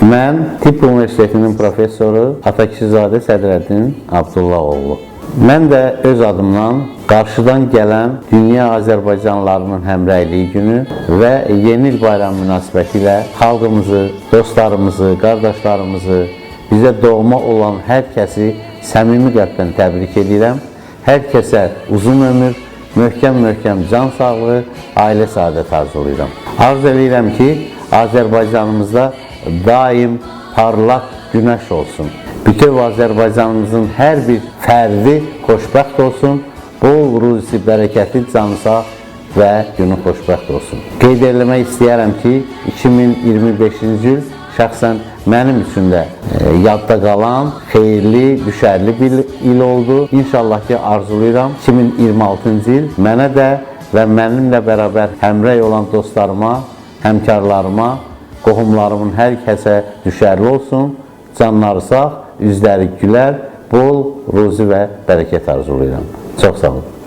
Mən Tibb Universitetinin professoru Atakişizadə Sədrəddin Abdullahoğlu. Mən də öz adımdan qarşıdan gələn Dünya Azərbaycanlılarının Həmrəyliyi günü və Yeni il bayramı münasibətilə xalqımızı, dostlarımızı, qardaşlarımızı, bizə doğma olan hər kəsi səmimi qəlbdən təbrik edirəm. Hər kəsə uzun ömür, möhkəm can sağlığı, ailə səadəti arzulayıram. Arzu edirəm ki, Azərbaycanımızda daim parlaq günəş olsun. Bütöv Azərbaycanımızın hər bir fərdi xoşbəxt olsun, bol ruzisi, bərəkətli, canı sağ və günü xoşbəxt olsun. Qeyd eləmək istəyərəm ki, 2025-ci il şəxsən mənim üçün də yadda qalan, xeyirli, düşərli bir il oldu. İnşallah ki, arzulayıram 2026-cı il mənə də və mənimlə bərabər həmrəy olan dostlarıma, həmkarlarıma, qohumlarımın hər kəsə düşərli olsun, canları sağ, üzləri gülər, bol ruzi və bərəkət arzulayıram. Çox sağ olun.